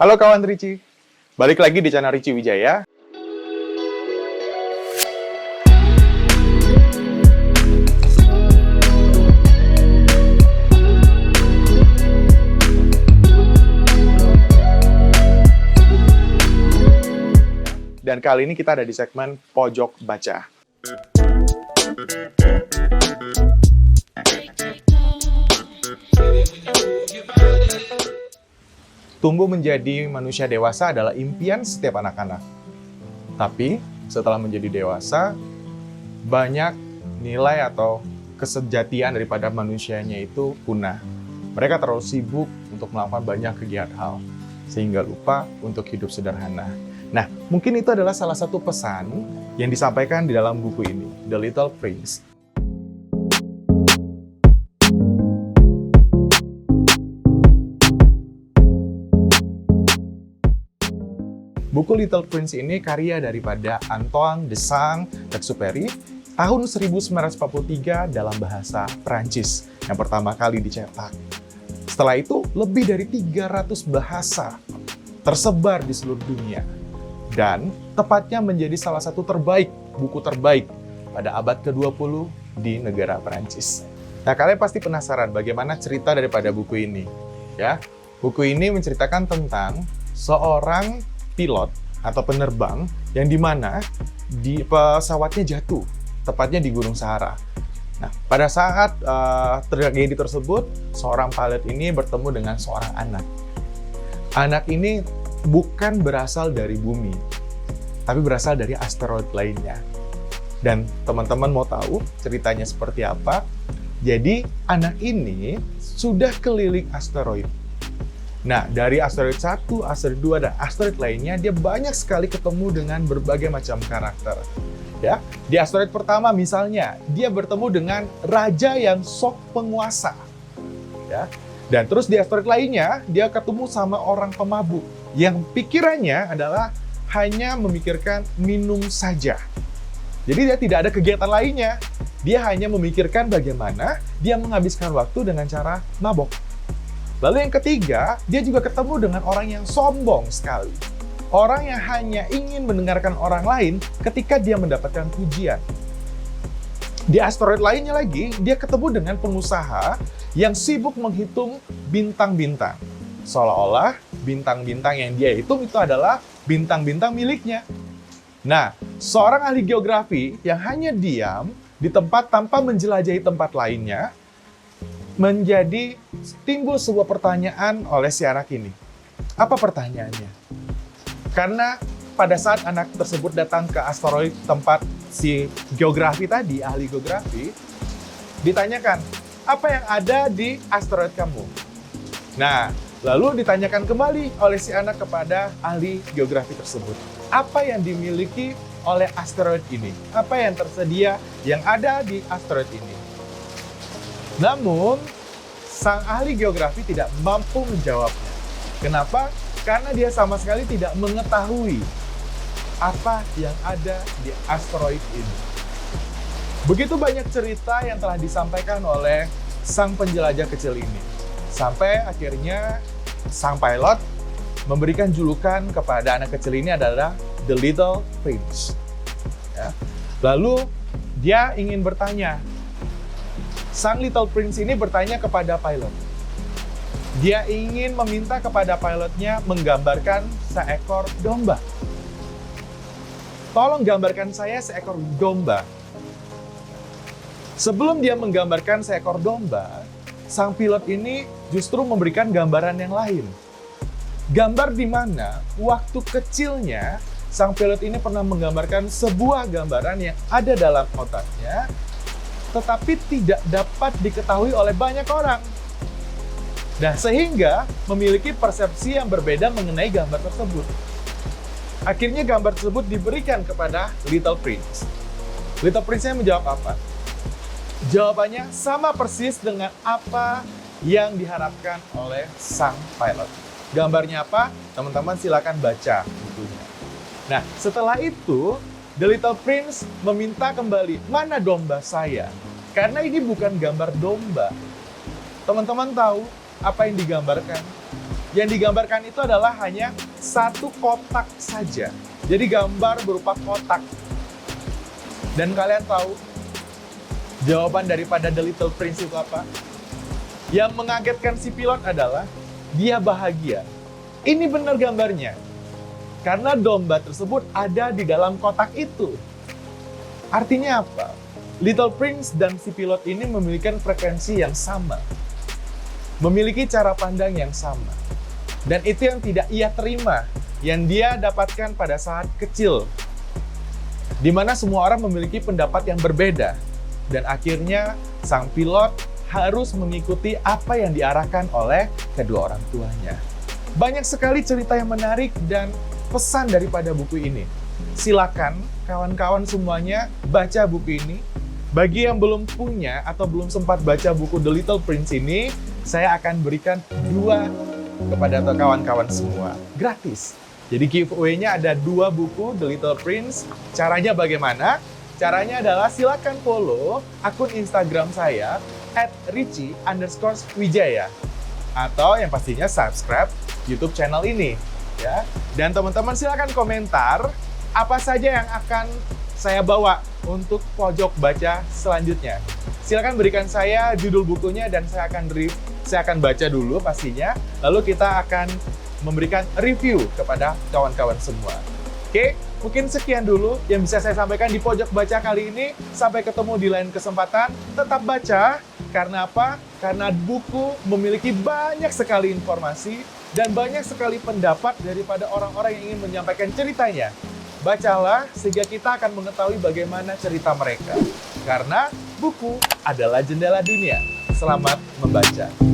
Halo kawan Ricci, balik lagi di channel Ricci Wijaya. Dan kali ini kita ada di segmen Pojok Baca. Tumbuh menjadi manusia dewasa adalah impian setiap anak-anak. Tapi, setelah menjadi dewasa, banyak nilai atau kesejatian daripada manusianya itu punah. Mereka terlalu sibuk untuk melakukan banyak kegiatan hal, sehingga lupa untuk hidup sederhana. Nah, mungkin itu adalah salah satu pesan yang disampaikan di dalam buku ini, The Little Prince. Buku Little Prince ini karya daripada Antoine de Saint-Exupéry tahun 1943 dalam bahasa Prancis yang pertama kali dicetak. Setelah itu, lebih dari 300 bahasa tersebar di seluruh dunia. Dan tepatnya menjadi salah satu buku terbaik pada abad ke-20 di negara Prancis. Nah, kalian pasti penasaran bagaimana cerita daripada buku ini. Ya, buku ini menceritakan tentang seorang pilot atau penerbang yang dimana di pesawatnya jatuh, tepatnya di Gunung Sahara. Nah, pada saat tragedi tersebut, seorang pilot ini bertemu dengan seorang anak. Anak ini bukan berasal dari bumi, tapi berasal dari asteroid lainnya. Dan teman-teman mau tahu ceritanya seperti apa? Jadi, anak ini sudah keliling asteroid. Nah, dari asteroid 1, asteroid 2, dan asteroid lainnya, dia banyak sekali ketemu dengan berbagai macam karakter. Ya, di asteroid pertama misalnya, dia bertemu dengan raja yang sok penguasa. Ya, dan terus di asteroid lainnya, dia ketemu sama orang pemabuk yang pikirannya adalah hanya memikirkan minum saja. Jadi dia tidak ada kegiatan lainnya. Dia hanya memikirkan bagaimana dia menghabiskan waktu dengan cara mabok. Lalu yang ketiga, dia juga ketemu dengan orang yang sombong sekali. Orang yang hanya ingin mendengarkan orang lain ketika dia mendapatkan pujian. Di asteroid lainnya lagi, dia ketemu dengan pengusaha yang sibuk menghitung bintang-bintang. Seolah-olah bintang-bintang yang dia hitung itu adalah bintang-bintang miliknya. Nah, seorang ahli geografi yang hanya diam di tempat tanpa menjelajahi tempat lainnya, menjadi timbul sebuah pertanyaan oleh si anak ini. Apa pertanyaannya? Karena pada saat anak tersebut datang ke asteroid tempat si geografi tadi, ahli geografi, ditanyakan, apa yang ada di asteroid kamu? Nah, lalu ditanyakan kembali oleh si anak kepada ahli geografi tersebut. Apa yang dimiliki oleh asteroid ini? Apa yang tersedia yang ada di asteroid ini? Namun, sang ahli geografi tidak mampu menjawabnya. Kenapa? Karena dia sama sekali tidak mengetahui apa yang ada di asteroid ini. Begitu banyak cerita yang telah disampaikan oleh sang penjelajah kecil ini. Sampai akhirnya sang pilot memberikan julukan kepada anak kecil ini adalah The Little Prince. Ya. Lalu dia ingin bertanya, sang Little Prince ini bertanya kepada pilot. Dia ingin meminta kepada pilotnya menggambarkan seekor domba. Tolong gambarkan saya seekor domba. Sebelum dia menggambarkan seekor domba, sang pilot ini justru memberikan gambaran yang lain. Gambar di mana waktu kecilnya sang pilot ini pernah menggambarkan sebuah gambaran yang ada dalam otaknya, tetapi tidak dapat diketahui oleh banyak orang. Nah, sehingga memiliki persepsi yang berbeda mengenai gambar tersebut. Akhirnya gambar tersebut diberikan kepada Little Prince. Little Prince-nya menjawab apa? Jawabannya sama persis dengan apa yang diharapkan oleh sang pilot. Gambarnya apa? Teman-teman silakan baca bukunya. Nah, setelah itu, The Little Prince meminta kembali, mana domba saya? Karena ini bukan gambar domba. Teman-teman tahu apa yang digambarkan? Yang digambarkan itu adalah hanya satu kotak saja. Jadi gambar berupa kotak. Dan kalian tahu jawaban daripada The Little Prince itu apa? Yang mengagetkan si pilot adalah dia bahagia. Ini benar gambarnya. Karena domba tersebut ada di dalam kotak itu. Artinya apa? Little Prince dan si pilot ini memiliki frekuensi yang sama. Memiliki cara pandang yang sama. Dan itu yang tidak ia terima, yang dia dapatkan pada saat kecil. Di mana semua orang memiliki pendapat yang berbeda. Dan akhirnya sang pilot harus mengikuti apa yang diarahkan oleh kedua orang tuanya. Banyak sekali cerita yang menarik dan pesan daripada buku ini. Silakan kawan-kawan semuanya baca buku ini. Bagi yang belum punya atau belum sempat baca buku The Little Prince ini, saya akan berikan 2 kepada kawan-kawan semua. Gratis. Jadi giveaway-nya ada 2 buku The Little Prince. Caranya bagaimana? Caranya adalah silakan follow akun Instagram saya @richie_wijaya. Atau yang pastinya subscribe YouTube channel ini. Ya. Dan teman-teman silakan komentar apa saja yang akan saya bawa untuk pojok baca selanjutnya. Silakan berikan saya judul bukunya dan saya akan baca dulu pastinya. Lalu kita akan memberikan review kepada kawan-kawan semua. Oke, mungkin sekian dulu yang bisa saya sampaikan di pojok baca kali ini. Sampai ketemu di lain kesempatan. Tetap baca. Karena apa? Karena buku memiliki banyak sekali informasi dan banyak sekali pendapat daripada orang-orang yang ingin menyampaikan ceritanya. Bacalah sehingga kita akan mengetahui bagaimana cerita mereka. Karena buku adalah jendela dunia. Selamat membaca.